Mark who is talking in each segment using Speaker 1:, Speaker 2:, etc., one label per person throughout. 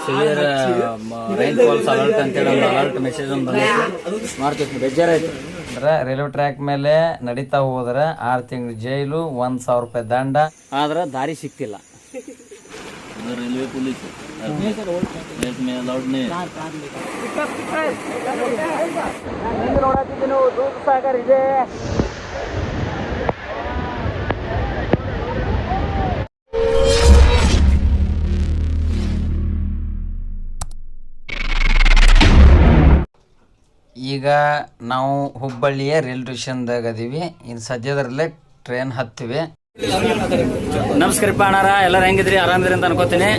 Speaker 1: Severe rain falls alert ಅಂತೇಳಿ ಒಂದು alert message ಒಂದು ಬಂದೈತಿ. ಮಾಡ್ತೀವಿ, ಬೇಜಾರಾಯ್ತು. ಅಂದ್ರೆ ರೈಲ್ವೆ ಟ್ರ್ಯಾಕ್ ಮೇಲೆ ನಡೀತಾ ಹೋದ್ರೆ 6 ತಿಂಗಳು ಜೈಲು, 1,000 ರೂಪಾಯಿ ದಂಡ. ಆದ್ರೆ ದಾರಿ ಸಿಕ್ತಿಲ್ಲ. ರೈಲ್ವೆ ಪೊಲೀಸ್ ದೂಧಸಾಗರ್ ಇದೆ. ಈಗ ನಾವು ಹುಬ್ಬಳ್ಳಿಯ ರೈಲ್ವೆ ಸ್ಟೇಷನ್ದಾಗ ಅದೀವಿ. ಇನ್ನು ಸದ್ಯದರಲ್ಲೇ ಟ್ರೈನ್ ಹತ್ತಿವಿ. ನಮಸ್ಕಾರಪ್ಪ ಅಣ್ಣಾರ, ಎಲ್ಲರೂ ಹೆಂಗಿದ್ರಿ? ಆರಾಮಿದ್ರಿ ಅಂತ ಅನ್ಕೋತೀನಿ.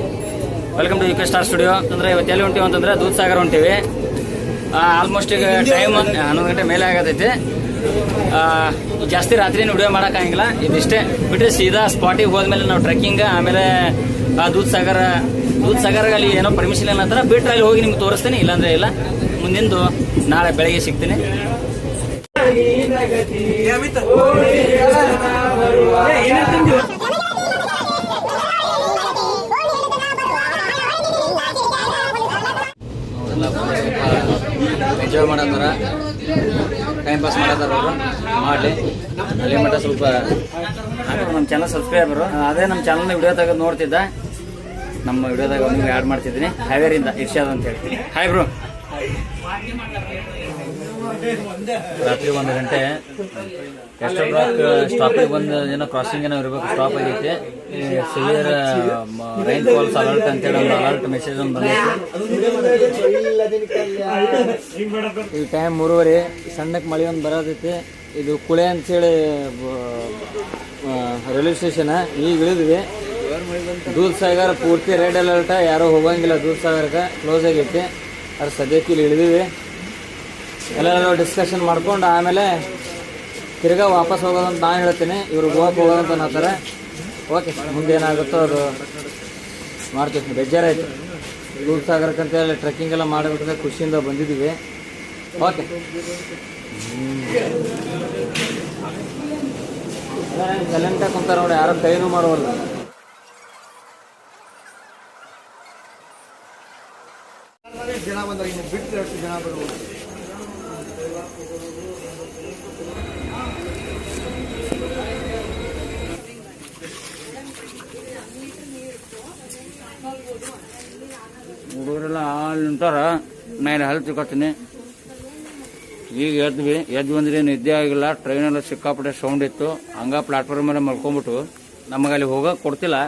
Speaker 1: Welcome to UK star studio. ಅಂದ್ರೆ ಇವತ್ತು ಎಲ್ಲಿ ಹೊಂಟಿವಿ ಅಂತಂದ್ರೆ ದೂಧಸಾಗರ್ ಹೊಂಟಿವಿ. ಆಲ್ಮೋಸ್ಟ್ ಈಗ ಟೈಮ್ 11 ಗಂಟೆ ಮೇಲೆ ಆಗತೈತಿ. ಜಾಸ್ತಿ ರಾತ್ರಿ ವಿಡಿಯೋ ಮಾಡೋಕ್ಕಾಗಿಲ್ಲ, ಇದಿಷ್ಟೇ ಬಿಟ್ಟರೆ ಸೀದಾ ಸ್ಪಾಟಿಗೆ ಹೋದ್ಮೇಲೆ ನಾವು ಟ್ರೆಕ್ಕಿಂಗ್, ಆಮೇಲೆ ದೂಧಸಾಗರ್ ಅಲ್ಲಿ ಏನೋ ಪರ್ಮಿಷನ್ ಇಲ್ಲ ಅಂತಾರೆ. ಬಿಟ್ಟರೆ ಅಲ್ಲಿ ಹೋಗಿ ನಿಮ್ಗೆ ತೋರಿಸ್ತೀನಿ, ಇಲ್ಲಾಂದ್ರೆ ಇಲ್ಲ. ಮುಂದಿಂದು ನಾಳೆ ಬೆಳಗ್ಗೆ ಸಿಗ್ತೀನಿ. ಎಂಜಾಯ್ ಮಾಡತ್ತಾರ, ಟೈಮ್ ಪಾಸ್ ಮಾಡತ್ತಾರ ಅವರು. ಮಾಡಲಿ ಅಲ್ಲಿ ಮಟ್ಟ ಸ್ವಲ್ಪ. ನಮ್ಮ ಚಾನಲ್ ಸಬ್ಸ್ಕ್ರೈಬರು ಅದೇ ನಮ್ಮ ಚಾನಲ್ನ ವಿಡಿಯೋ ತೆಗೆದು ನೋಡ್ತಿದ್ದ. ನಮ್ಮ ವಿಡಿಯೋದಾಗ ನಿಮ್ಗೆ ಆ್ಯಡ್ ಮಾಡ್ತಿದ್ದೀನಿ. ಹಾವೇರಿಯಿಂದ ಇರ್ಷಾದ್ ಅಂತ ಹೇಳಿ. Hi bro. ರಾತ್ರಿ 1 ಗಂಟೆ ಎಷ್ಟು ಸ್ಟಾಪಿಗೆ ಬಂದು ಏನೋ ಕ್ರಾಸಿಂಗ್ ಏನೋ ಇರಬೇಕು. ಸ್ಟಾಪ್ ಆಗೈತಿ. ಸಿವಿಯರ್ ರೈನ್ ಫಾಲ್ಸ್ ಅಲರ್ಟ್ ಅಂತೇಳಿ ಒಂದು ಅಲರ್ಟ್ ಮೆಸೇಜ್ ಒಂದು ಬಂದೈತಿ. ಈ ಟೈಮ್ 3:30. ಸಣ್ಣಕ್ಕೆ ಮಳೆ ಒಂದು ಬರೋದೈತಿ. ಇದು ಕುಳೆ ಅಂತೇಳಿ ರೈಲ್ವೆ ಸ್ಟೇಷನ್. ಈಗ ಇಳಿದ್ವಿ. ದೂಧಸಾಗರ್ ಪೂರ್ತಿ ರೆಡ್ ಅಲರ್ಟ್, ಯಾರೋ ಹೋಗಂಗಿಲ್ಲ. ದೂಧಸಾಗರ್ಗೆ ಕ್ಲೋಸ್ ಆಗೈತಿ. ಅದ್ರ ಸದ್ಯಕ್ಕೆ ಇಲ್ಲಿ ಇಳಿದೀವಿ. ಎಲ್ಲರೂ ಡಿಸ್ಕಷನ್ ಮಾಡ್ಕೊಂಡು ಆಮೇಲೆ ತಿರ್ಗಾ ವಾಪಸ್ ಹೋಗೋದಂತ ನಾನು ಹೇಳ್ತೀನಿ. ಇವರು ಗೋವಾಕ್ಕೆ ಹೋಗೋದಂತ ಅನ್ನತ್ತಾರೆ. ಓಕೆ, ಮುಂದೆ ಏನಾಗುತ್ತೋ ಅದು ಮಾಡ್ತೀವಿ. ಬೇಜಾರಾಯ್ತು. ದೂಧಸಾಗರಕ್ಕಂತೇಳಿ ಟ್ರೆಕ್ಕಿಂಗ್ ಎಲ್ಲ ಮಾಡಬೇಕಂದ್ರೆ ಖುಷಿಯಿಂದ ಬಂದಿದ್ದೀವಿ. ಓಕೆ, ಸೈಲೆಂಟಾಗಿ ಕುಂತಾರೆ ನೋಡಿ, ಯಾರೋ ಕೈನೂ ಮಾಡುವಲ್ಲ.
Speaker 2: ಜನ ಬಂದ್ರೆ ಇನ್ನು ಬಿಟ್ಟರೆ ಎಷ್ಟು ಜನ ಬರ್ಬೋದು.
Speaker 1: ಹುಡುಗರೆಲ್ಲ ಅಲ್ಲಿ ನಿಂತಾರ. ನಾನು ಹಲ್ ತಿಳ್ಕೊತೀನಿ. ಈಗ ಎದ್ದು ಬಂದ್ರೆ ನಿದ್ದೆ ಆಗಿಲ್ಲ. ಟ್ರೈನೆಲ್ಲ ಸಿಕ್ಕಾಪಟ್ಟೆ ಸೌಂಡ್ ಇತ್ತು. ಹಂಗ ಪ್ಲಾಟ್ಫಾರ್ಮ್ ಮೇಲೆ ಮಲ್ಕೊಂಡ್ಬಿಟ್ಟು ನಮಗಲ್ಲಿ ಹೋಗಕ್ಕೆ ಕೊಡ್ತಿಲ್ಲ.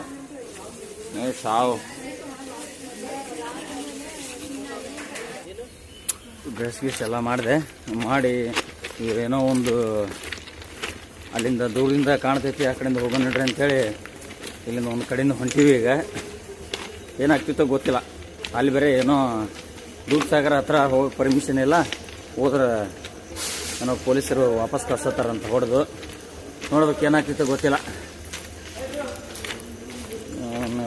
Speaker 1: ಸಾವು ಡ್ರೆಸ್ ಗೀಸ್ ಎಲ್ಲ ಮಾಡಿ ಏನೋ ಒಂದು ಅಲ್ಲಿಂದ ದೂರದಿಂದ ಕಾಣ್ತೈತಿ. ಆ ಕಡೆಯಿಂದ ಹೋಗೋಣ ನಡ್ರಿ ಅಂಥೇಳಿ ಇಲ್ಲಿಂದ ಒಂದು ಕಡೆಯಿಂದ ಹೊಂಟಿವಿ. ಈಗ ಏನಾಗ್ತಿತ್ತೋ ಗೊತ್ತಿಲ್ಲ. ಅಲ್ಲಿ ಬೇರೆ ಏನೋ ದೂಧಸಾಗರ ಹತ್ರ ಹೋಗಿ ಪರ್ಮಿಷನ್ ಇಲ್ಲ. ಹೋದ್ರೆ ಏನೋ ಪೊಲೀಸರು ವಾಪಸ್ ಕಳ್ಸತ್ತಾರಂತ ಹೊಡೆದು. ನೋಡ್ಬೇಕು ಏನಾಗ್ತಿತ್ತೋ ಗೊತ್ತಿಲ್ಲ.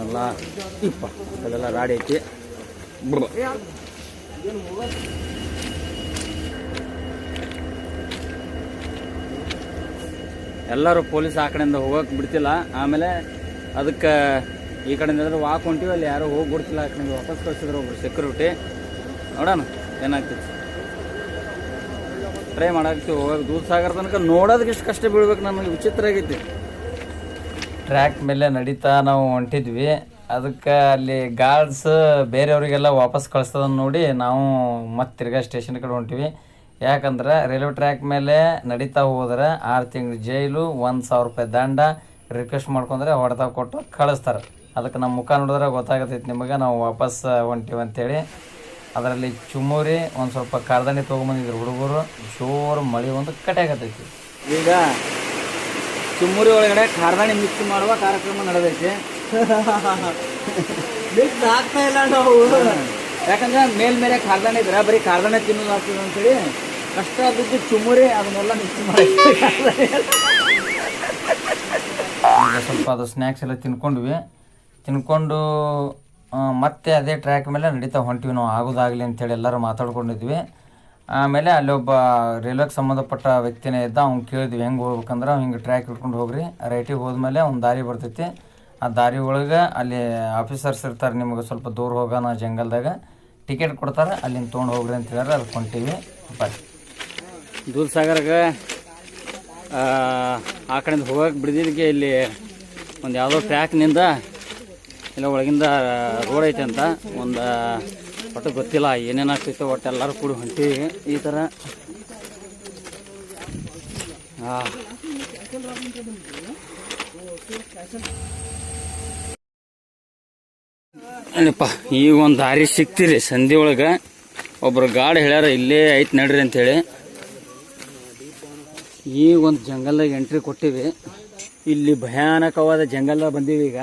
Speaker 1: ಎಲ್ಲ ಇಪ್ಪ ಅದೆಲ್ಲ ರಾಡಿ ಐತಿ. ಎಲ್ಲರೂ ಪೊಲೀಸ್ ಆ ಕಡೆಯಿಂದ ಹೋಗಕ್ಕೆ ಬಿಡ್ತಿಲ್ಲ. ಆಮೇಲೆ ಅದಕ್ಕೆ ಈ ಕಡೆಯಿಂದ ವಾಕ್ ಹೊಂಟಿವಿ. ಅಲ್ಲಿ ಯಾರೋ ಹೋಗಿ ಬಿಡ್ತಿಲ್ಲ. ಆ ಕಡೆಯಿಂದ ವಾಪಸ್ ಕಳಿಸಿದ್ರು ಒಬ್ರು ಸೆಕ್ಯೂರಿಟಿ. ನೋಡೋಣ ಏನಾಗ್ತೈತಿ. ಟ್ರೈ ಮಾಡಾಕ್ತಿವಿ ಹೋಗೋದು. ದೂಧಸಾಗರ ತನಕ ನೋಡೋದಕ್ಕೆ ಇಷ್ಟು ಕಷ್ಟ ಬೀಳ್ಬೇಕು. ನಮಗೆ ವಿಚಿತ್ರ ಆಗೈತಿ. ಟ್ರ್ಯಾಕ್ ಮೇಲೆ ನಡೀತಾ ನಾವು ಹೊಂಟಿದ್ವಿ. ಅದಕ್ಕೆ ಅಲ್ಲಿ ಗಾರ್ಡ್ಸ್ ಬೇರೆಯವರಿಗೆಲ್ಲ ವಾಪಸ್ ಕಳಿಸ್ತದನ್ನು ನೋಡಿ ನಾವು ಮತ್ತೆ ತಿರ್ಗಾ ಸ್ಟೇಷನ್ ಕಡೆ ಹೊಂಟಿವಿ. ಯಾಕಂದ್ರೆ ರೈಲ್ವೆ ಟ್ರ್ಯಾಕ್ ಮೇಲೆ ನಡೀತಾ ಹೋದ್ರೆ 6 ತಿಂಗಳು ಜೈಲು, 1,000 ರೂಪಾಯಿ ದಂಡ. ರಿಕ್ವೆಸ್ಟ್ ಮಾಡ್ಕೊಂಡ್ರೆ ಹೊಡೆತ ಕೊಟ್ಟು ಕಳಿಸ್ತಾರೆ. ಅದಕ್ಕೆ ನಮ್ಮ ಮುಖ ನೋಡಿದ್ರೆ ಗೊತ್ತಾಗತೈತಿ ನಿಮಗೆ ನಾವು ವಾಪಸ್ ಹೊಂಟಿವಿ ಅಂತೇಳಿ. ಅದರಲ್ಲಿ ಚುಮ್ಮೂರಿ ಒಂದು ಸ್ವಲ್ಪ ಕಾರ್ದಾಣಿ ತೊಗೊಂಬಂದಿದ್ರು ಹುಡುಗರು. ಜೋರು ಮಳೆ ಒಂದು ಕಟ್ಟೆ ಆಗತೈತಿ. ಈಗ ಚುಮ್ಮೂರಿ ಒಳಗಡೆ ಕಾರ್ದಾಣಿ ಮಿಕ್ಸ್ ಮಾಡುವ ಕಾರ್ಯಕ್ರಮ ನಡೆದೈತಿ.
Speaker 2: ಮಿಕ್ಸ್ ಆಗ್ತಾ ಇಲ್ಲ ನಾವು.
Speaker 1: ಯಾಕಂದ್ರೆ ಮೇಲ್ಮೇಲೆ ಕಾರ್ದಾಣಿ ಇದ್ರೆ ಬರೀ ಕಾರ್ದಾಣಿ ತಿನ್ನೋದು ಆಗ್ತದೆ ಅಂತೇಳಿ ಕಷ್ಟ ಬಿದ್ದು ಚುಮ್ಮುರಿ ಅದನ್ನೆಲ್ಲ ಮಿಕ್ಸ್ ಮಾಡಿ ಸ್ವಲ್ಪ ಅದು ಸ್ನ್ಯಾಕ್ಸ್ ಎಲ್ಲ ತಿನ್ಕೊಂಡು ಮತ್ತೆ ಅದೇ ಟ್ರ್ಯಾಕ್ ಮೇಲೆ ನಡೀತಾ ಹೊಂಟಿವಿ ನಾವು. ಆಗೋದಾಗಲಿ ಅಂತೇಳಿ ಎಲ್ಲರೂ ಮಾತಾಡ್ಕೊಂಡಿದ್ವಿ. ಆಮೇಲೆ ಅಲ್ಲಿ ಒಬ್ಬ ರೈಲ್ವೆಗೆ ಸಂಬಂಧಪಟ್ಟ ವ್ಯಕ್ತಿನೇ ಇದ್ದ. ಅವ್ನು ಕೇಳಿದ್ವಿ ಹೆಂಗೆ ಹೋಗ್ಬೇಕಂದ್ರೆ ಹಿಂಗೆ ಟ್ರ್ಯಾಕ್ ಹಿಡ್ಕೊಂಡು ಹೋಗ್ರಿ, ರೈಟಿಗೆ ಹೋದ್ಮೇಲೆ ಒಂದು ದಾರಿ ಬರ್ತೈತಿ, ಆ ದಾರಿ ಒಳಗೆ ಅಲ್ಲಿ ಆಫೀಸರ್ಸ್ ಇರ್ತಾರೆ, ನಿಮಗೆ ಸ್ವಲ್ಪ ದೂರ ಹೋಗೋಣ ಜಂಗಲ್ದಾಗ ಟಿಕೆಟ್ ಕೊಡ್ತಾರೆ, ಅಲ್ಲಿಂದ ತೊಗೊಂಡು ಹೋಗ್ರಿ ಅಂತ ಹೇಳಿದ್ರೆ ಅಲ್ಲಿ ಹೊಂಟೀವಿ. ಬರ್ರಿ. ದೂಧಸಾಗರ್ಗೆ ಆ ಕಡೆಯಿಂದ ಹೋಗಕ್ಕೆ ಬಿಡಿದಿದ್ದಕ್ಕೆ ಇಲ್ಲಿ ಒಂದು ಯಾವುದೋ ಟ್ರ್ಯಾಕ್ನಿಂದ ಇಲ್ಲ ಒಳಗಿಂದ ರೋಡ್ ಐತೆ ಅಂತ ಒಂದು ಒಟ್ಟು ಗೊತ್ತಿಲ್ಲ ಏನೇನಾಗ್ತೈತೆ, ಒಟ್ಟು ಎಲ್ಲರೂ ಕೂಡಿ ಹೊಂಟೀವಿ ಈ ಥರ. ಏನಪ್ಪ ಈಗ ಒಂದು ದಾರಿ ಸಿಕ್ತಿರಿ ಸಂಧಿ ಒಳಗೆ. ಒಬ್ರು ಗಾಡಿ ಹೇಳ್ಯಾರ ಇಲ್ಲೇ ಐತೆ ನಡ್ರಿ ಅಂತೇಳಿ. ಈಗ ಒಂದು ಜಂಗಲ್ದಾಗ ಎಂಟ್ರಿ ಕೊಟ್ಟಿವಿ. ಇಲ್ಲಿ ಭಯಾನಕವಾದ ಜಂಗಲ್ದಾಗ ಬಂದೀವಿ. ಈಗ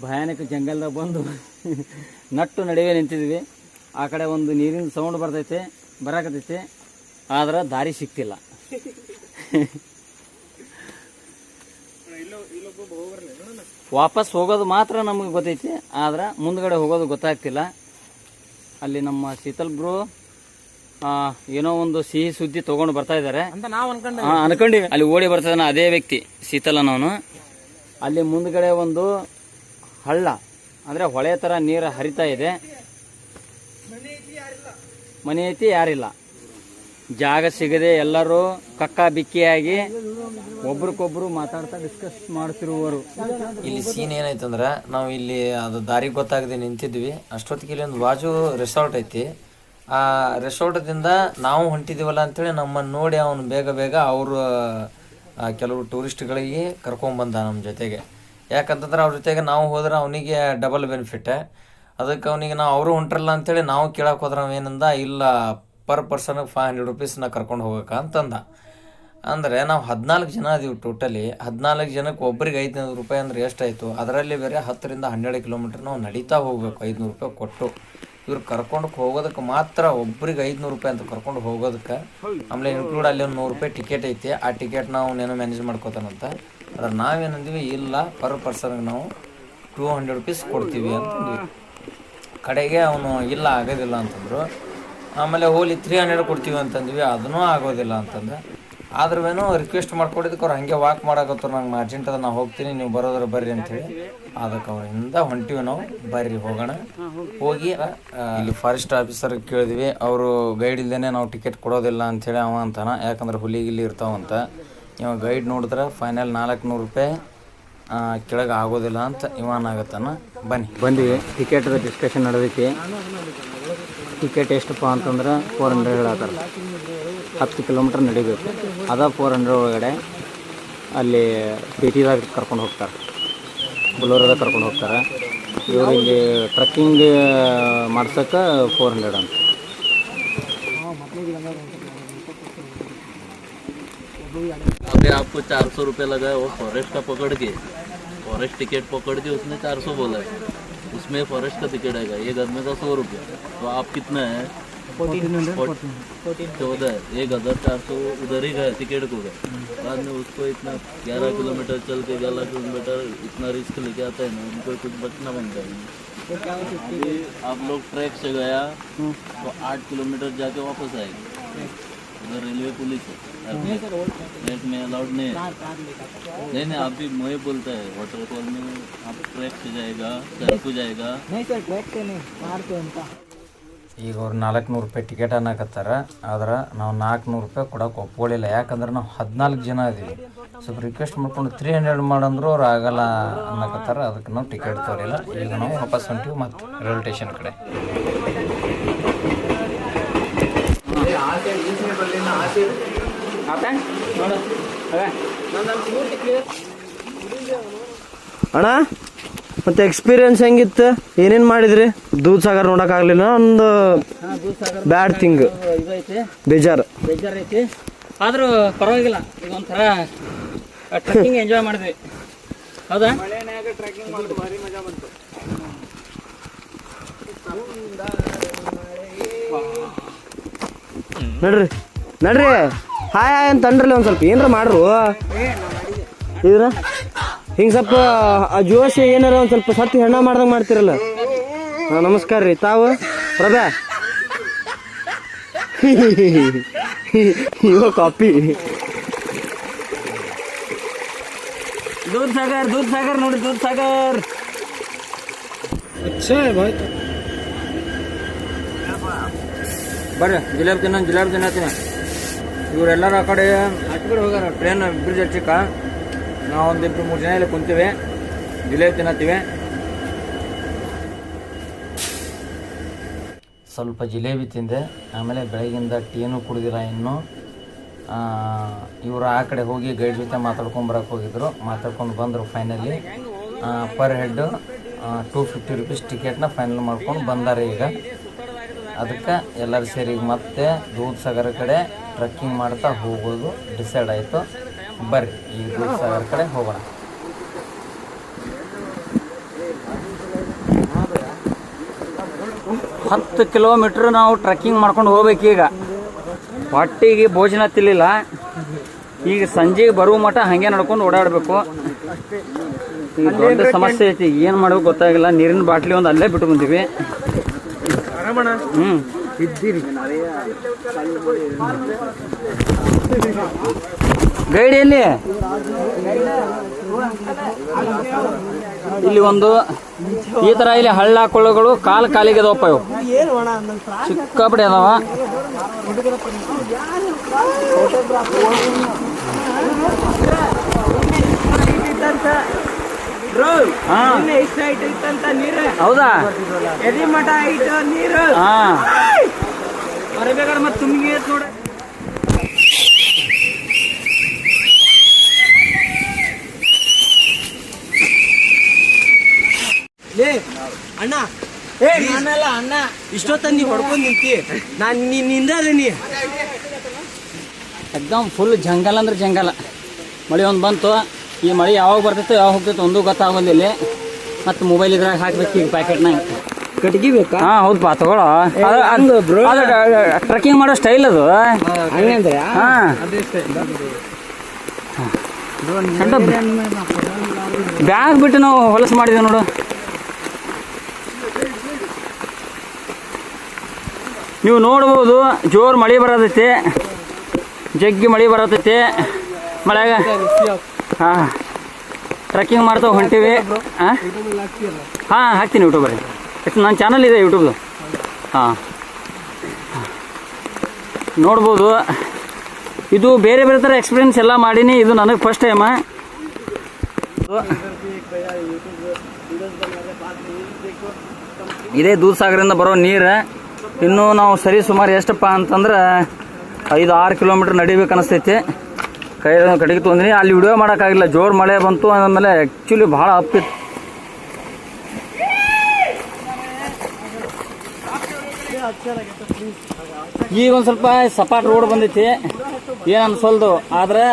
Speaker 1: ಭಯಾನಕ ಜಂಗಲ್ದಾಗ ಬಂದು ನಟ್ಟು ನಡುವೆ ನಿಂತಿದ್ವಿ. ಆ ಕಡೆ ಒಂದು ನೀರಿನ ಸೌಂಡ್ ಬರಾಕತೈತೆ, ಆದ್ರೆ ದಾರಿ ಸಿಕ್ತಿಲ್ಲ. ವಾಪಸ್ ಹೋಗೋದು ಮಾತ್ರ ನಮಗೆ ಗೊತ್ತೈತಿ, ಆದ್ರೆ ಮುಂದ್ಗಡೆ ಹೋಗೋದು ಗೊತ್ತಾಗ್ತಿಲ್ಲ. ಅಲ್ಲಿ ನಮ್ಮ ಶೀತಲ್ ಬ್ರೋ ಏನೋ ಒಂದು ಸಿಹಿ ಸುದ್ದಿ ತಗೊಂಡು ಬರ್ತಾ ಇದ್ದಾರೆ ಅಂತ ನಾವು ಅನ್ಕೊಂಡಿವಿ. ಅಲ್ಲಿ ಓಡಿ ಬರ್ತಾನೆ ಅದೇ ವ್ಯಕ್ತಿ ಶೀತಲ್ ಅನ್ನೋನು. ಅಲ್ಲಿ ಮುಂದ್ಗಡೆ ಒಂದು ಹಳ್ಳ ಅಂದ್ರೆ ಹೊಳೆ ತರ ನೀರು ಹರಿತಾ ಇದೆ. ಮನೆ ಐತಿ, ಯಾರಿಲ್ಲ, ಜಾಗ ಸಿಗದೆ ಎಲ್ಲರೂ ಕಕ್ಕ ಬಿಕ್ಕಿಯಾಗಿ ಒಬ್ರಿಗೊಬ್ರು ಮಾತಾಡ್ತಾ ಡಿಸ್ಕಸ್ ಮಾಡ್ತಿರುವರು. ಇಲ್ಲಿ ಸೀನ್ ಏನಾಯ್ತಂದ್ರೆ, ನಾವು ಇಲ್ಲಿ ಅದು ದಾರಿ ಗೊತ್ತಾಗದೆ ನಿಂತಿದ್ವಿ. ಅಷ್ಟೊತ್ತಿಗೆ ಇಲ್ಲಿ ಒಂದು ಬಾಜು ರೆಸಾರ್ಟ್ ಐತಿ. ಆ ರೆಸಾರ್ಟದಿಂದ ನಾವು ಹೊಂಟಿದ್ದೀವಲ್ಲ ಅಂತೇಳಿ ನಮ್ಮನ್ನು ನೋಡಿ ಅವನು ಬೇಗ ಅವರು ಕೆಲವು ಟೂರಿಸ್ಟ್ಗಳಿಗೆ ಕರ್ಕೊಂಡ್ಬಂದ ನಮ್ಮ ಜೊತೆಗೆ. ಯಾಕಂತಂದ್ರೆ ಅವ್ರ ಜೊತೆಗೆ ನಾವು ಹೋದ್ರೆ ಅವನಿಗೆ ಡಬಲ್ ಬೆನಿಫಿಟ್. ಅದಕ್ಕೆ ಅವನಿಗೆ ನಾವು ಅವರು ಹೊಂಟ್ರಲ್ಲ ಅಂತೇಳಿ ನಾವು ಕೇಳಕ್ಕೆ ಹೋದ್ರೆ ಏನಂದ, ಇಲ್ಲ ಪರ್ ಪರ್ಸನ್ಗೆ 500 ರೂಪೀಸ್ನ ಕರ್ಕೊಂಡು ಹೋಗಕ್ಕೆ ಅಂತಂದ. ಅಂದರೆ ನಾವು 14 ಜನ ಅದೀವಿ ಟೋಟಲಿ. 14 ಜನಕ್ಕೆ ಒಬ್ರಿಗೆ 500 ರೂಪಾಯಿ ಅಂದರೆ ಎಷ್ಟಾಯಿತು? ಅದರಲ್ಲಿ ಬೇರೆ 10 ರಿಂದ 12 ಕಿಲೋಮೀಟ್ರ್ ನಾವು ನಡೀತಾ ಹೋಗ್ಬೇಕು 500 ರೂಪಾಯಿ ಕೊಟ್ಟು. ಇವ್ರು ಕರ್ಕೊಂಡು ಹೋಗೋದಕ್ಕೆ ಮಾತ್ರ ಒಬ್ರಿಗೆ 500 ರೂಪಾಯಿ ಅಂತ ಕರ್ಕೊಂಡು ಹೋಗೋದಕ್ಕೆ. ಆಮೇಲೆ ಇನ್ಕ್ಲೂಡ್ ಅಲ್ಲಿ ಒಂದು 100 ರೂಪಾಯಿ ಟಿಕೆಟ್ ಐತಿ. ಆ ಟಿಕೆಟ್ ನಾವು ಏನೋ ಮ್ಯಾನೇಜ್ ಮಾಡ್ಕೋತಾನಂತ. ಅದ್ರ ನಾವೇನಂದ್ವಿ, ಇಲ್ಲ ಪರ್ ಪರ್ಸನ್ಗೆ ನಾವು 200 ರೂಪೀಸ್ ಕೊಡ್ತೀವಿ ಅಂತಂದ್ವಿ. ಕಡೆಗೆ ಅವನು ಇಲ್ಲ ಆಗೋದಿಲ್ಲ ಅಂತಂದರು. ಆಮೇಲೆ ಹೋಲಿ 300 ಕೊಡ್ತೀವಿ ಅಂತಂದ್ವಿ, ಅದನ್ನೂ ಆಗೋದಿಲ್ಲ ಅಂತಂದ್ರೆ. ಆದ್ರೂ ರಿಕ್ವೆಸ್ಟ್ ಮಾಡ್ಕೊಡಿದಕ್ಕೆ ಅವ್ರು ಹಾಗೆ ವಾಕ್ ಮಾಡಾಕತ್ತರು, ನಂಗೆ ಅರ್ಜೆಂಟ್ ಅದ, ನಾವು ಹೋಗ್ತೀನಿ, ನೀವು ಬರೋದ್ರೆ ಬರ್ರಿ ಅಂತೇಳಿ. ಅದಕ್ಕೆ ಅವರಿಂದ ಹೊಂಟಿವಿ ನಾವು. ಬರ್ರಿ ಹೋಗೋಣ. ಹೋಗಿ ಇಲ್ಲಿ ಫಾರೆಸ್ಟ್ ಆಫೀಸರ್ಗೆ ಕೇಳಿದ್ವಿ. ಅವರು ಗೈಡ್ ಇಲ್ಲದೇ ನಾವು ಟಿಕೆಟ್ ಕೊಡೋದಿಲ್ಲ ಅಂಥೇಳಿ ಅವ ಅಂತಾನ. ಯಾಕಂದ್ರೆ ಹುಲಿ ಗಿಲ್ಲಿ ಇರ್ತಾವಂತ. ಇವ ಗೈಡ್ ನೋಡಿದ್ರೆ ಫೈನಲ್ 400 ರೂಪಾಯಿ ಕೆಳಗೆ ಆಗೋದಿಲ್ಲ ಅಂತ ಇವನಾಗತ್ತಾನ. ಬಂದ್ವಿ. Ticket discussion ನಡೆದೈತಿ. ಟಿಕೆಟ್ ಎಷ್ಟಪ್ಪ ಅಂತಂದ್ರೆ 400 ಹೇಳತ್ತಾರ. 10 ಕಿಲೋಮೀಟ್ರ್ ನಡಿಬೇಕು. ಅದ 400 ಒಳಗಡೆ ಅಲ್ಲಿ ಪೇಟಿದಾಗ ಕರ್ಕೊಂಡು ಹೋಗ್ತಾರೆ, ಬುಲೋರದಾಗ ಕರ್ಕೊಂಡು ಹೋಗ್ತಾರೆ. ಇವರು ಇಲ್ಲಿ ಟ್ರಕ್ಕಿಂಗ್ ಮಾಡ್ಸೋಕ್ಕೆ 400 ಅಂತ.
Speaker 3: अभी आपको 400 रुपये लगा है वो फॉरेस्ट का पकड़ के, फॉरेस्ट टिकट पकड़ के उसने 400 बोला है, उसमें फॉरेस्ट का टिकट आएगा। एक आदमी का 100 रुपये, तो आप कितना है? 1400 1400 उधर ही गए टिकट को गए। बाद में उसको इतना 11 किलोमीटर चल के 11 किलोमीटर इतना रिस्क लेके आता है ना, उनको कुछ बचना बनता है। अभी आप लोग ट्रैक से गया तो 8 किलोमीटर जाके वापस आएगा। उधर रेलवे पुलिस है, ट्रैक में अलाउड नहीं है। नहीं आप भी मैं बोलता है वाटरफॉल में आप ट्रैक से जाएगा, सड़क को जाएगा। नहीं सर ट्रैक से नहीं, बाहर से उनका।
Speaker 1: ಈಗ ಅವ್ರು 400 ರೂಪಾಯಿ ಟಿಕೆಟ್ ಅನ್ನಕತ್ತಾರ. ಆದ್ರೆ ನಾವು 400 ರೂಪಾಯಿ ಕೊಡೋಕೆ ಒಪ್ಕೊಳ್ಳಿಲ್ಲ. ಯಾಕಂದ್ರೆ ನಾವು 14 ಜನ ಇದೀವಿ. ಸ್ವಲ್ಪ ರಿಕ್ವೆಸ್ಟ್ ಮಾಡ್ಕೊಂಡು 300 ಮಾಡಂದ್ರು ಅವ್ರು ಆಗಲ್ಲ ಅನ್ನಕತ್ತಾರ. ಅದಕ್ಕೆ ನಾವು ಟಿಕೆಟ್ ತೋರಿಲ್ಲ. ಈಗ ನಾವು ವಾಪಸ್ ಹೊಂಟಿವಿ ಮತ್ತು ರೈಲ್ವೆ ಸ್ಟೇಷನ್ ಕಡೆ.
Speaker 2: ಅಣ್ಣ ಮತ್ತೆ ಎಕ್ಸ್ಪೀರಿಯನ್ಸ್ ಹೆಂಗಿತ್ತು? ಏನೇನು ಮಾಡಿದ್ರಿ? ದೂಧಸಾಗರ್ ನೋಡೋಕ್ಕಾಗಲಿಲ್ಲ. ಒಂದು ಬ್ಯಾಡ್ ಥಿಂಗ್, ಬೇಜಾರು
Speaker 1: ಐತಿ. ಆದರೂ ಪರವಾಗಿಲ್ಲ, ಈಗ ಒಂಥರ ಟ್ರೆಕ್ಕಿಂಗ್ ಎಂಜಾಯ್ ಮಾಡಿದ್ವಿ. ಹೌದಾ? ಟ್ರೆಕ್ಕಿಂಗ್ ಮಾಡೋದು ಭಾರಿ ಮಜಾ ಬಂತು.
Speaker 2: ನಡ್ರಿ ಹಾಯ್ ಹಾಯ್ ಅಂತ ಅಂದ್ರಲ್ಲ, ಒಂದು ಸ್ವಲ್ಪ ಏನಾರ ಮಾಡ್ರು ಇದ್ರ ಹಿಂಗೆ ಸ್ವಲ್ಪ ಜೋಶಿ ಏನಾರ ಒಂದು ಸ್ವಲ್ಪ ಸತ್ತು ಹೆಣ್ಣ ಮಾಡ್ದಂಗೆ ಮಾಡ್ತಿರಲ್ಲ. ನಮಸ್ಕಾರ ರೀ, ತಾವು ಪ್ರಭಾ ಇವ ಕಾಪಿ.
Speaker 1: ಇದು दूध सागर ನೋಡಿ दूध सागर
Speaker 2: अच्छा है भाई
Speaker 1: ಬರ್ರಿ ಜಿಲೇಬಿ ತಿನ್ನತ್ತೀನಿ ಇವರೆಲ್ಲರೂ ಆ ಕಡೆ ಹೋಗಾರ ಟ್ರೈನ್ ಬ್ರಿಡ್ಜ್ ಹಚ್ಚಿಕ್ಕ ನಾವು ಒಂದು 2-3 ಜನ ಇಲ್ಲಿ ಕುಂತೀವಿ ಜಿಲೇಬಿ ತಿನ್ನತ್ತೀವಿ ಸ್ವಲ್ಪ ಜಿಲೇಬಿ ತಿಂದೆ ಆಮೇಲೆ ಬೆಳಗಿಂದ ಟೀನೂ ಕುಡಿದಿಲ್ಲ ಇನ್ನೂ ಇವರು ಆ ಕಡೆ ಹೋಗಿ ಗೈಡ್ ಜೊತೆ ಮಾತಾಡ್ಕೊಂಬರಕ್ಕೆ ಹೋಗಿದ್ರು ಮಾತಾಡ್ಕೊಂಡು ಬಂದರು ಫೈನಲಿ ಪರ್ ಹೆಡ್ 250 ರೂಪೀಸ್ ಟಿಕೆಟ್ನ ಫೈನಲ್ ಮಾಡ್ಕೊಂಡು ಬಂದಾರೆ ಈಗ ಅದಕ್ಕೆ ಎಲ್ಲರೂ ಸೇರಿ ಮತ್ತೆ ದೂದ್ ಸಾಗರ ಕಡೆ ಟ್ರಕ್ಕಿಂಗ್ ಮಾಡ್ತಾ ಹೋಗೋದು ಡಿಸೈಡ್ ಆಯಿತು ಬರ್ರಿ ಈಗ ದೂದ್ ಸಾಗರ ಕಡೆ ಹೋಗೋಣ 10 ಕಿಲೋಮೀಟ್ರ್ ನಾವು ಟ್ರಕ್ಕಿಂಗ್ ಮಾಡ್ಕೊಂಡು ಹೋಗ್ಬೇಕೀಗ ಹೊಟ್ಟಿಗೆ ಭೋಜನ ತಿಲ್ಲಿಲ್ಲ ಈಗ ಸಂಜೆಗೆ ಬರುವ ಮಟ್ಟ ಹಾಗೆ ನಡ್ಕೊಂಡು ಓಡಾಡಬೇಕು ಈಗ ದೊಡ್ಡ ಸಮಸ್ಯೆ ಐತಿ ಏನು ಮಾಡೋದು ಗೊತ್ತಾಗಿಲ್ಲ ನೀರಿನ ಬಾಟ್ಲಿ ಒಂದು ಅಲ್ಲೇ ಬಿಟ್ಟು ಬಂದೀವಿ ಇದ್ದೀರಿ ಗೈಡ್ ಎಲ್ಲಿ ಇಲ್ಲಿ ಒಂದು ಈ ತರ ಇಲ್ಲಿ ಹಳ್ಳ ಕೊಳ್ಳಗಳು ಕಾಲಿಗೆ ಅದಾವಪ್ಪ ಇವು ಸಿಕ್ಕಾಪಟ್ಟೆ ಅದಾವ ಹೌದಾ ಮಠ ಐತ ನೀರು ಬರಬೇಕಾದ್ರೆ ಮತ್ತೆ ತುಮ್ಗಿ ನೋಡ
Speaker 2: ಅಣ್ಣ ನಾನಲ್ಲ ಅಣ್ಣ ಇಷ್ಟೊತ್ತ ನೀ ಹೊಡ್ಕೊಂಡ್ ನಿಂತಿ ನಾನು ನಿಂದೀನಿ
Speaker 1: ಎಕ್ದಮ್ ಫುಲ್ ಜಂಗಲ್ ಅಂದ್ರೆ ಜಂಗಲ ಮಳೆ ಒಂದು ಬಂತು ಈ ಮಳೆ ಯಾವಾಗ ಬರ್ತೈತೆ ಯಾವಾಗ ಹೋಗ್ತೈತೆ ಒಂದು ಗೊತ್ತಾಗೋದಿಲ್ಲ ಇಲ್ಲಿ ಮತ್ತು ಮೊಬೈಲ್ ಇದ್ರಾಗ ಹಾಕ್ಬೇಕು ಈಗ ಪ್ಯಾಕೆಟ್ನಾಗ
Speaker 2: ಕಟ್ಗಿ ಬೇಕಾ
Speaker 1: ಹಾಂ ಹೌದಪ್ಪ ತಗೊಳ್ಳೋ ಟ್ರೆಕ್ಕಿಂಗ್ ಮಾಡೋ ಸ್ಟೈಲ್ ಅದು
Speaker 2: ಹಂಗಂದ್ರೆ
Speaker 1: ಹಾಂ ಬ್ಯಾಗ್ ಬಿಟ್ಟು ನಾವು ಹೊಲಸು ಮಾಡಿದ್ವಿ ನೋಡು ನೀವು ನೋಡ್ಬೋದು ಜೋರು ಮಳೆ ಬರತೈತಿ ಜಗ್ಗಿ ಮಳೆ ಬರತೈತಿ ಮಳೆಗ ಹಾಂ ಟ್ರೆಕ್ಕಿಂಗ್ ಮಾಡ್ತಾ ಹೊಂಟೀವಿ ಹಾಂ ಹಾಕ್ತೀನಿ ಯೂಟ್ಯೂಬಲ್ಲಿ ನನ್ನ ಚಾನಲ್ ಇದೆ ಯೂಟ್ಯೂಬ್ದು ಹಾಂ ನೋಡ್ಬೋದು ಇದು ಬೇರೆ ಬೇರೆ ಥರ ಎಕ್ಸ್ಪೀರಿಯನ್ಸ್ ಎಲ್ಲ ಮಾಡೀನಿ ಇದು ನನಗೆ ಫಸ್ಟ್ ಟೈಮ ಇದೇ ದೂದ್ ಸಾಗರದಿಂದ ಬರೋ ನೀರು ಇನ್ನೂ ನಾವು ಸರಿ ಸುಮಾರು ಎಷ್ಟಪ್ಪ ಅಂತಂದ್ರೆ 5-6 ಕಿಲೋಮೀಟ್ರ್ ನಡಿಬೇಕು ಅನಿಸ್ತೈತಿ ಕಡೆಗೆ ತೊಂದ್ರೆ ಅಲ್ಲಿ ವಿಡಿಯೋ ಮಾಡೋಕ್ಕಾಗಿಲ್ಲ ಜೋರು ಮಳೆ ಬಂತು ಆಮೇಲೆ ಆ್ಯಕ್ಚುಲಿ ಭಾಳ ಅಪ್ಪಿತ್ತು ಈಗ ಒಂದು ಸ್ವಲ್ಪ ಸಪಾಟ್ ರೋಡ್ ಬಂದೈತಿ ಏನು ಅನ್ಸಲ್ದು ಆದ್ರೆ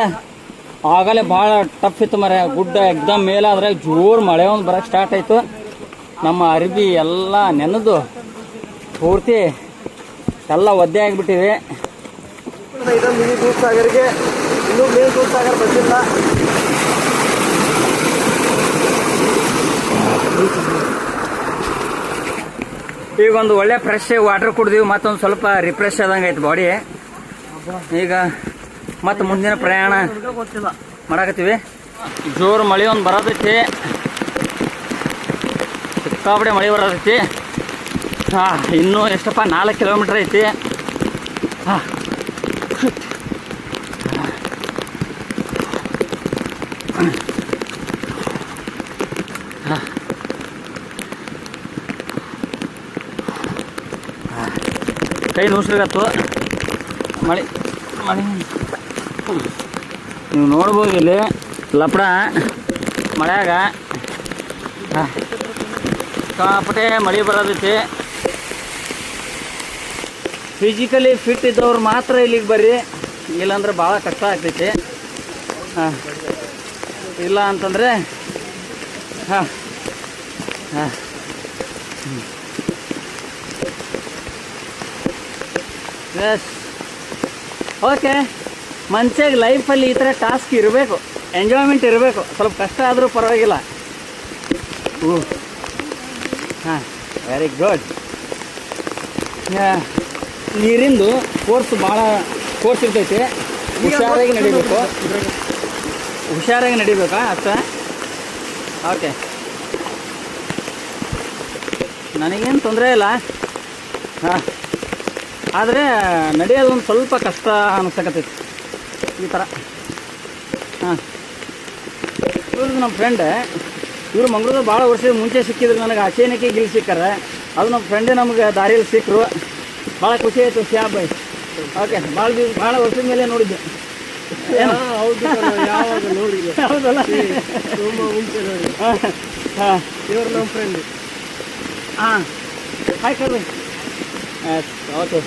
Speaker 1: ಆಗಲೇ ಭಾಳ ಟಫ್ ಇತ್ತು ಮರೆ ಗುಡ್ಡ ಎಕ್ದಮ್ ಮೇಲೆ ಆದ್ರೆ ಜೋರು ಮಳೆ ಒಂದು ಬರೋಕ್ಕೆ ಸ್ಟಾರ್ಟ್ ಆಯಿತು ನಮ್ಮ ಅರ್ಬಿ ಎಲ್ಲ ನೆನೆದು ಪೂರ್ತಿ ಎಲ್ಲ ಒದ್ದೆ ಆಗಿಬಿಟ್ಟಿವೆ
Speaker 2: ಮಿನಿ ದೂದ್ ಸಾಗರ್ಗೆ ಇನ್ನೂ ಮೇನ್ ದೂದ್ ಸಾಗರ್ ಬಂದಿಲ್ಲ
Speaker 1: ಈಗ ಒಂದು ಒಳ್ಳೆ ಫ್ರೆಶ್ ವಾಟರ್ ಕುಡ್ದೀವಿ ಮತ್ತೊಂದು ಸ್ವಲ್ಪ ರಿಫ್ರೆಶ್ ಆದಂಗೆ ಐತೆ ಬಾಡಿ ಈಗ ಮತ್ತೆ ಮುಂದಿನ ಪ್ರಯಾಣ ಮಾಡಾಕತ್ತೀವಿ ಜೋರು ಮಳೆ ಒಂದು ಬರೋದೈತಿ ಸಿಕ್ಕಾಪಟ್ಟೆ ಮಳೆ ಬರೋದೈತಿ ಹಾಂ ಇನ್ನೂ ಎಷ್ಟಪ್ಪ 4 ಕಿಲೋಮೀಟ್ರ್ ಐತಿ ಹಾಂ ಕೈ ನುಸ್ರಿಗತ್ತು ಮಳೆ ನೀವು ನೋಡ್ಬೋದು ಇಲ್ಲಿ ಲಪಡ ಮಳೆಯಾಗ ಸಿಕ್ಕಾಪಟ್ಟೆ ಮಳೆ ಬರೋದೈತಿ ಫಿಸಿಕಲಿ ಫಿಟ್ ಇದ್ದವ್ರು ಮಾತ್ರ ಇಲ್ಲಿಗೆ ಬರ್ರಿ ಇಲ್ಲಾಂದ್ರೆ ಭಾಳ ಕಷ್ಟ ಆಗ್ತೈತಿ ಹಾಂ ಇಲ್ಲ ಅಂತಂದರೆ ಹಾಂ ಹಾಂ ಎಸ್ ಓಕೆ ಮನುಷ್ಯಗೆ ಲೈಫಲ್ಲಿ ಈ ಥರ ಟಾಸ್ಕ್ ಇರಬೇಕು ಎಂಜಾಯ್ಮೆಂಟ್ ಇರಬೇಕು ಸ್ವಲ್ಪ ಕಷ್ಟ ಆದರೂ ಪರವಾಗಿಲ್ಲ ಹಾಂ ವೆರಿ ಗುಡ್ ನೀರಿಂದು ಭಾಳ ಫೋರ್ಸ್ ಇರ್ತೈತಿ ಹುಷಾರಾಗಿ ನಡಿಬೇಕಾ ಅಷ್ಟ ಓಕೆ, ನನಗೇನು ತೊಂದರೆ ಇಲ್ಲ. ಹಾಂ, ಆದರೆ ನಡೆಯೋದು ಒಂದು ಸ್ವಲ್ಪ ಕಷ್ಟ ಅನಿಸಕತ್ತೈತಿ ಈ ಥರ. ಹಾಂ, ಇವ್ರದ್ದು ನಮ್ಮ ಫ್ರೆಂಡ್, ಇವರು ಮಂಗಳೂರು ಭಾಳ ವರ್ಷದ ಮುಂಚೆ ಸಿಕ್ಕಿದ್ರು ನನಗೆ. ಅಚಾನಕ್ಕೆ ಗಿಲ್ ಸಿಕ್ಕಾರೆ, ಅದು ನಮ್ಮ ಫ್ರೆಂಡೇ ನಮ್ಗೆ ದಾರಿಯಲ್ಲಿ ಸಿಕ್ಕರು. ಭಾಳ ಖುಷಿ ಆಯಿತು ಶ್ಯಾಬ್ ಬಾಯ್. ಓಕೆ, ಭಾಳ ವರ್ಷದ ಮೇಲೆ ನೋಡಿದ್ದೆ. ಏನು
Speaker 2: ಯಾವಾಗ ನೋಡಿದೆ?
Speaker 1: ಹೌದಲ್ಲ,
Speaker 2: ತುಂಬ ಮುಂಚೆ ನೋಡಿ.
Speaker 1: ಹಾಂ,
Speaker 2: ಇವ್ರು ನಮ್ಮ ಫ್ರೆಂಡ್.
Speaker 1: ಹಾಂ, ಹಾಯ್ ಕರ್ರಿ. ಓಕೆ,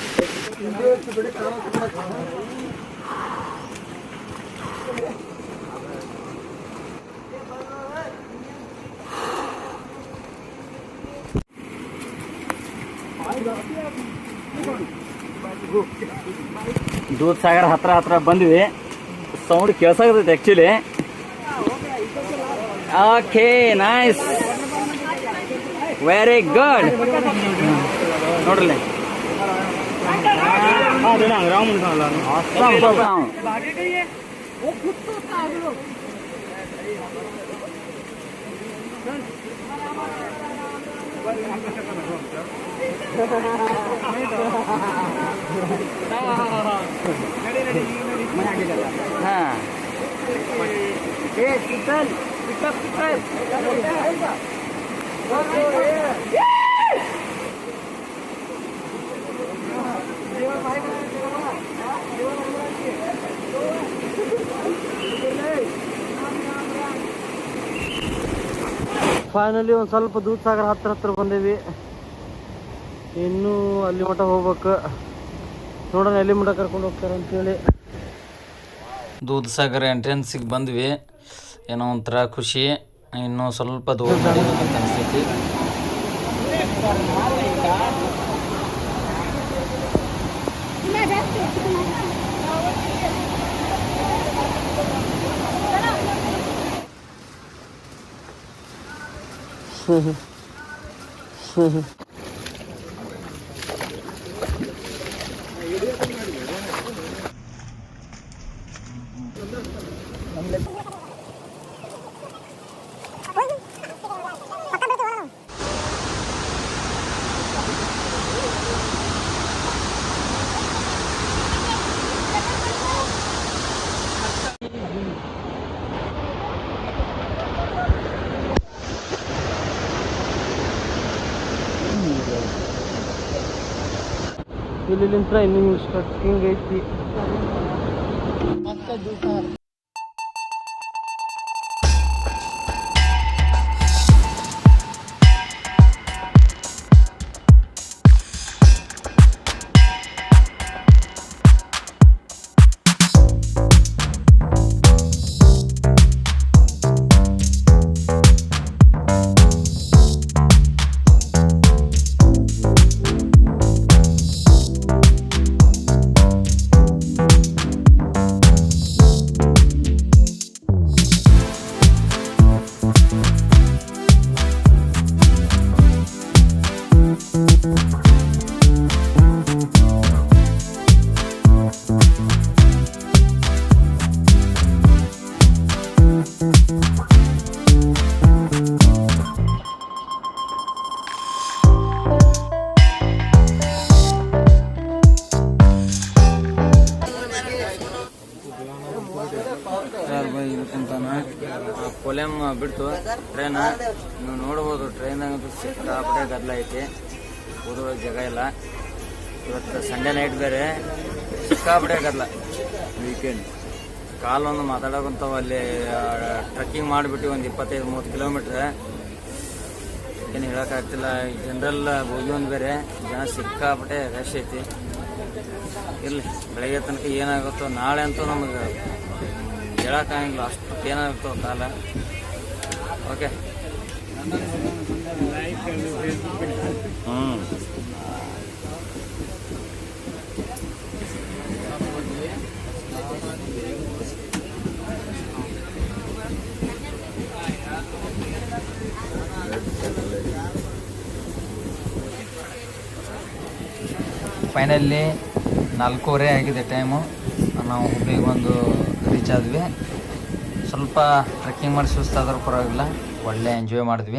Speaker 1: ದೂದ್ ಸಾಗರ ಹತ್ರ ಬಂದ್ವಿ. ಸೌಂಡ್ ಕೇಳ್ಸಾಕತ್ತೈತೆ actually. Okay, nice, very good. ನೋಡ್ರಿ ಹಾಂ,
Speaker 2: ಫೈನಲಿ ಒಂದು ಸ್ವಲ್ಪ ದೂದ್ ಸಾಗರ ಹತ್ರ ಬಂದೇವಿ. ಇನ್ನೂ ಅಲ್ಲಿ ಮಠ ಹೋಗ್ಬೇಕು. ನೋಡೋಣ ಎಲ್ಲಿ ಮಠ ಕರ್ಕೊಂಡು ಹೋಗ್ತಾರೆ ಅಂತೇಳಿ.
Speaker 1: ದೂದ್ ಸಾಗರ ಎಂಟ್ರೆನ್ಸಿಗೆ ಬಂದ್ವಿ. ಏನೋ ಒಂಥರ ಖುಷಿ. ಇನ್ನೂ ಸ್ವಲ್ಪ ದೂರ ನಡೀಬೇಕಂತ ಅನಿಸ್ತೈತಿ.
Speaker 2: ಇಲ್ಲಿಂದ ಇನ್ನೂ ಸ್ಟ್ರಕ್ಕಿಂಗ್ ಐತಿ.
Speaker 1: ಕೊಲೆಮ್ ಬಿಡ್ತು ಟ್ರೈನ. ನೀವು ನೋಡ್ಬೋದು, ಟ್ರೈನಾಗಂತೂ ಸಿಕ್ಕಾಪಟ್ಟೆ ಗದ್ದಲ ಐತಿ, ಓದೋ ಜಾಗ ಇಲ್ಲ. ಇವತ್ತು ಸಂಡೇ ನೈಟ್ ಬೇರೆ, ಸಿಕ್ಕಾಪಟ್ಟೆ ಗದ್ದಲ. ವೀಕೆಂಡ್ ಕಾಲೊಂದು ಮಾತಾಡೋಕಂತಾವ. ಅಲ್ಲಿ ಟ್ರಕ್ಕಿಂಗ್ ಮಾಡಿಬಿಟ್ಟು ಒಂದು 25-30 ಕಿಲೋಮೀಟ್ರ್. ಏನು ಹೇಳೋಕ್ಕಾಗ್ತಿಲ್ಲ. ಜನರಲ್ ಹೋಗಿ ಒಂದು ಬೇರೆ, ಜನ ಸಿಕ್ಕಾಪಟ್ಟೆ ರಶ್ ಐತಿ. ಇರಲಿ, ಬೆಳಗ್ಗೆ ತನಕ ಏನಾಗುತ್ತೋ. ನಾಳೆ ಅಂತೂ ನಮಗೆ ಹೇಳೋಕ್ಕಾಗಿಲ್ಲ, ಅಷ್ಟು ಏನಾಗುತ್ತೋ ಕಾಲ. ಓಕೆ, ಫೈನಲಿ 4:15 ಆಗಿದೆ ಟೈಮು. ನಾವು ಹುಬ್ಳಿಗೆ ಬಂದು ರೀಚ್ ಆದ್ವಿ. ಸ್ವಲ್ಪ ಟ್ರೆಕ್ಕಿಂಗ್ ಮಾಡಿ ಸುಸ್ತಾದ್ರೂ ಪರವಾಗಿಲ್ಲ, ಒಳ್ಳೆ ಎಂಜಾಯ್ ಮಾಡಿದ್ವಿ.